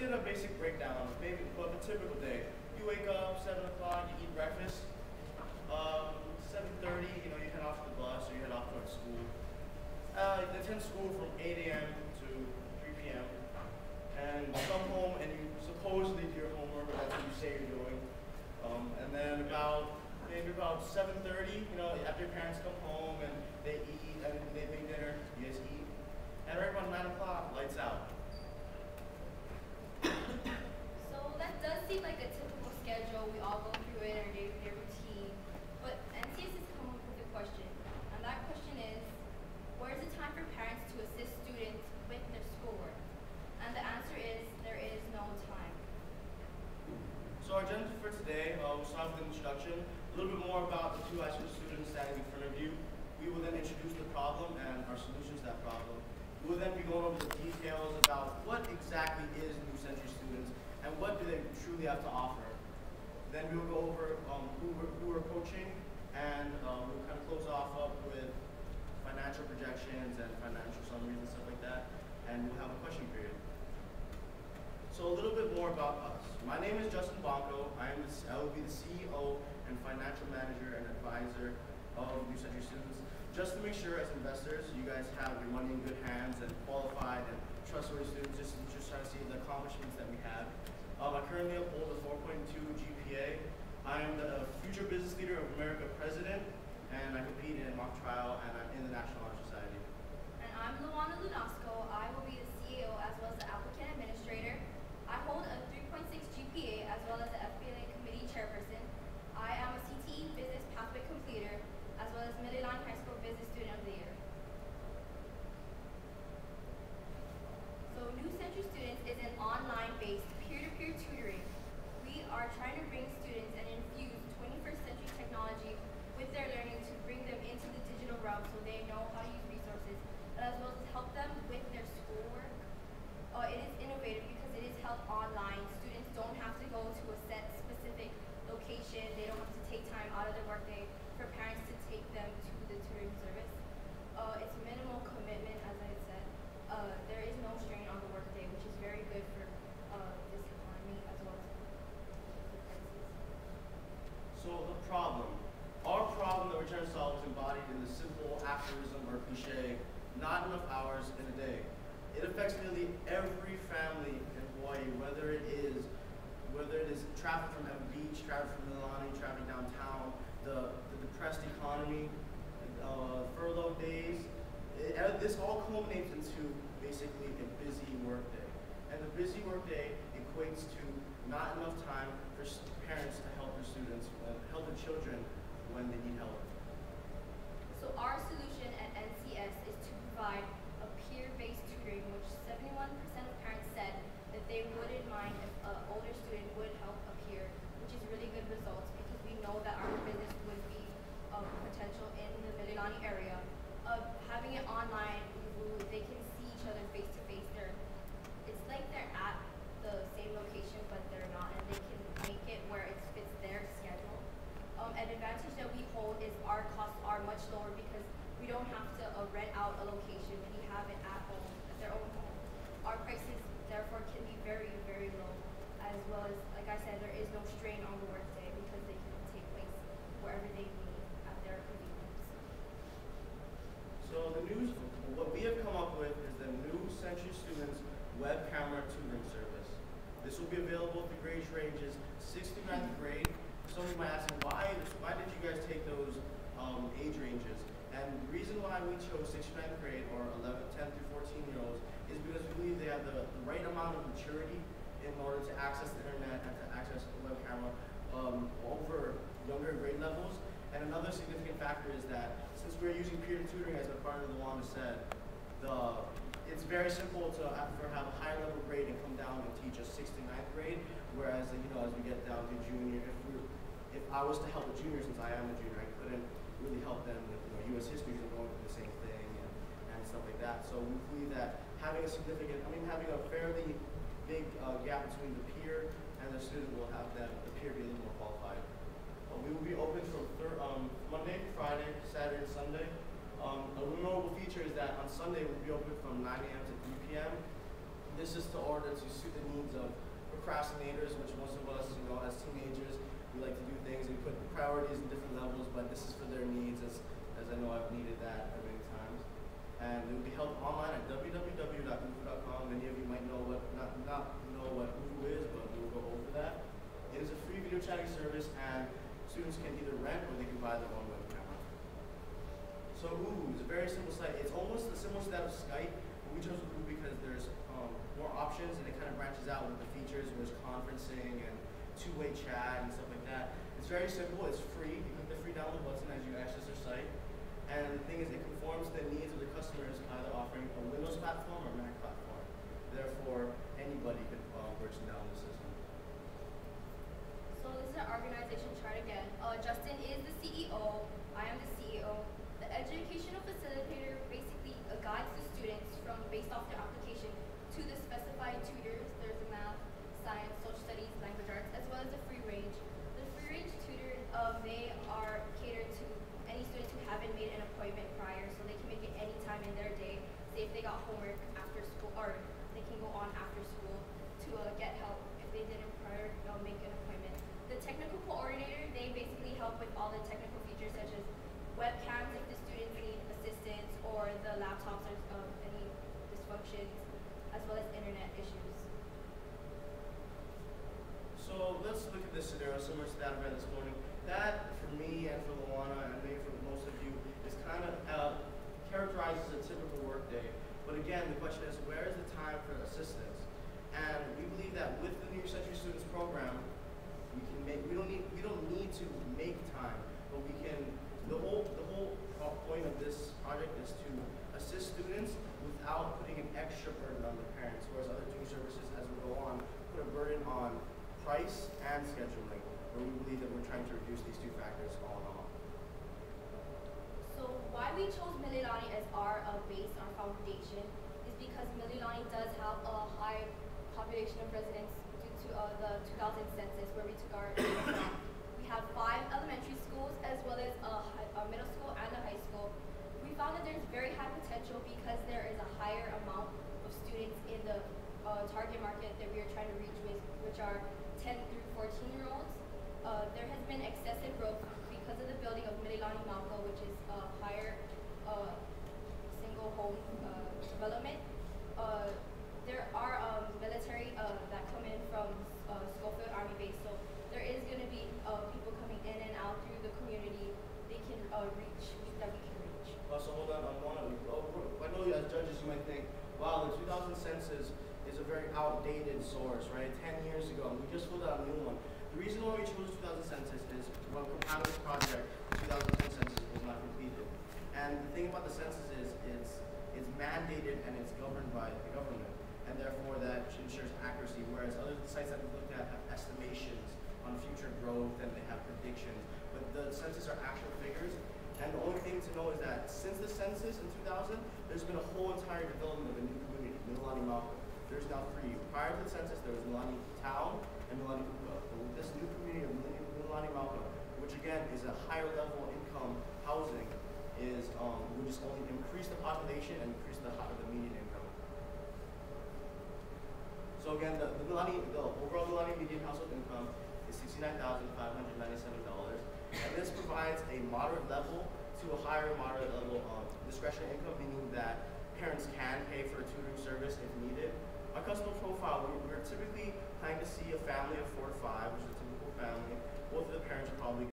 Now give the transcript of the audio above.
get a basic breakdown of a typical day. You wake up 7 o'clock, you eat breakfast. 7:30, you head off to the bus or you head off towards school. You attend school from 8 a.m. to 3 p.m. And you come home and you supposedly do your homework, or that's what you say you're doing. And then maybe about 7:30, after your parents come home and they eat and they make dinner, you guys eat. And right around 9 o'clock, lights out. So that does seem like a typical schedule. We all go through it, our day-to-day routine. But NCS has come up with a question. And that question is, where's the time for parents to assist students with their schoolwork? And the answer is, there is no time. So our agenda for today, we'll start with an introduction, a little bit more about the two high school students standing in front of you. We will then introduce the problem and our solutions to that problem. We will then be going over the details about what exactly is New Century Students and what do they truly have to offer. Then we will go over who we're coaching, and we'll kind of close off up with financial projections and financial summaries and stuff like that, and we'll have a question period. So a little bit more about us. My name is Justin Bonko. I will be the CEO and financial manager and advisor of New Century Students. Just to make sure as investors, you guys have your money in good hands and qualified and trustworthy students, just trying to see the accomplishments that we have. I currently hold a 4.2 GPA. I am the Future Business Leader of America President, and I compete in mock trial and I'm in the National Honor Society. And I'm Luana Lunasco. I will be the CEO as well as the applicant administrator. I hold a 3.6 GPA as well as the FBLA committee chairperson. I am a CTE business pathway completer as well as Midland High School Business Student of the Year. So New Century Students is an online-based peer-to-peer tutoring. We are trying to bring students and infuse 21st century technology with their learning to bring them into the digital realm so they know how to use resources, but as well as help them with their schoolwork. It is innovative because it is held online. Students don't have to go to a set specific location. They don't have to take time out of their workday for parents to take them to the tutoring service. It's minimal commitment, as I said. There is no strain on the workday, which is very good for this economy as well as the prices. So our problem that we're trying to solve is embodied in the simple aphorism or cliche, not enough hours in a day. It affects nearly every family in Hawaii, whether it is traffic from Evan Beach, traffic from Mililani, traffic downtown, the depressed economy, furlough days. This all culminates into basically a busy workday. And the busy workday equates to not enough time for parents to help their students, help their children when they need help. So our solution at NCS is to provide a peer-based tutoring, which 71% of parents said that they wouldn't mind if an older student would help a peer, which is really good results because we know that our business would be potential in the Mililani area. Having it online, they can see each other face to face. It's like they're at the same location, but they're not, and they can make it where it fits their schedule. An advantage that we hold is our costs are much lower because we don't have to rent out a location. We have it at home, at their own home. Our prices, therefore, can be very, very low, as well as, like I said, there is no strain on the workday because they can take place wherever they need at their convenience. So what we have come up with is the New Century Students web camera tutoring service. This will be available through grade ranges 6th to 9th grade. Some of you might ask me, why did you guys take those age ranges? And the reason why we chose 6th to 9th grade, or 11th, 10th through 14-year-olds, is because we believe they have the right amount of maturity in order to access the internet and to access the web camera over younger grade levels. And another significant factor is that since we're using peer tutoring, as my partner Luana said, it's very simple to have a higher level grade and come down and teach a 6th to 9th grade, whereas as we get down to junior, if I was to help a junior, since I am a junior, I couldn't really help them with U.S. history and going through the same thing and stuff like that. So we believe that having a fairly big gap between the peer and the student will have the peer be a little more qualified. We will be open from Monday, Friday, Saturday, and Sunday. A notable feature is that on Sunday we'll be open from 9 a.m. to 3 p.m. This is to order to suit the needs of procrastinators, which most of us, as teenagers, we like to do things and put priorities in different levels, but this is for their needs, as I know I've needed that many times. And it will be held online at www.uvu.com. Many of you might know not know what Uvu is, but we will go over that. It is a free video chatting service, and students can either rent or they can buy their own web camera. So Uvu is a very simple site. It's almost similar to that of Skype, but we chose Uvu because there's more options, and it kind of branches out with the features. There's conferencing and two-way chat and stuff like that. It's very simple. It's free. You click the free download button as you access their site. And the thing is, it conforms to the needs of the customers, either offering a Windows platform or Mac platform. Therefore, anybody can purchase and download the system. So this is our organization chart again. Justin is the CEO. I am the CEO. The educational facilitator basically guides the students from based off their application to the specified tutors. There's a math, science, social studies, language arts, as well as the free range. The free range tutors, they are catered to any students who haven't made an appointment prior, so they can make it any time in their day. Say if they got homework after school, or they can go on after school to get help if they didn't prior make an appointment. The technical coordinator, they basically help with all the technical features such as webcams if the students need assistance, or the laptops or any dysfunctions, as well as internet issues. So let's look at this scenario similar to that I read this morning. That, for me and for Luana, and maybe for most of you, is kind of characterizes a typical workday. But again, the question is, where is the time for assistance? And we believe that with the New Century Students program, we don't need to make time, but we can. The whole point of this project is to assist students without putting an extra burden on the parents, whereas other tutoring services, as we go on, put a burden on price and scheduling, where we believe that we're trying to reduce these two factors all in all. So why we chose Mililani as our base, our foundation, is because Mililani does have a high population of residents due to the 2000 census, where we took our data from. We have 5 elementary schools as well as a middle school and a high school. We found that there's very high potential because there is a higher amount of students in the target market that we are trying to reach, which are 10 through 14-year-olds. There has been excessive growth because of the building of Mililani Malco, which is a higher single home development. There are military that come in from Schofield Army Base, so there is going to be people coming in and out through the community. They can reach, that we can reach. So hold on, I know you as judges, you might think, wow, the 2000 census is a very outdated source, right? 10 years ago, and we just filled out a new one. The reason why we chose 2000 census is, when compiling this project, the 2010 census was not completed. And the thing about the census is, it's mandated and it's governed by the government, and therefore that ensures accuracy, whereas other sites that we've looked at have estimations on future growth and they have predictions, but the census are actual figures. And the only thing to know is that since the census in 2000, there's been a whole entire development of a new community, Mililani Malco. There's now 3. Prior to the census, there was Mililani Town and Mililani Kuka. But with this new community of Mililani Malco, which again is a higher level income housing, is will just only increase the population and increase the median income. So again, the overall Mililani median household income is $69,597, and this provides a moderate level to a higher moderate level of discretionary income, meaning that parents can pay for a tutoring service if needed. Our customer profile, we're typically planning to see a family of 4 to 5,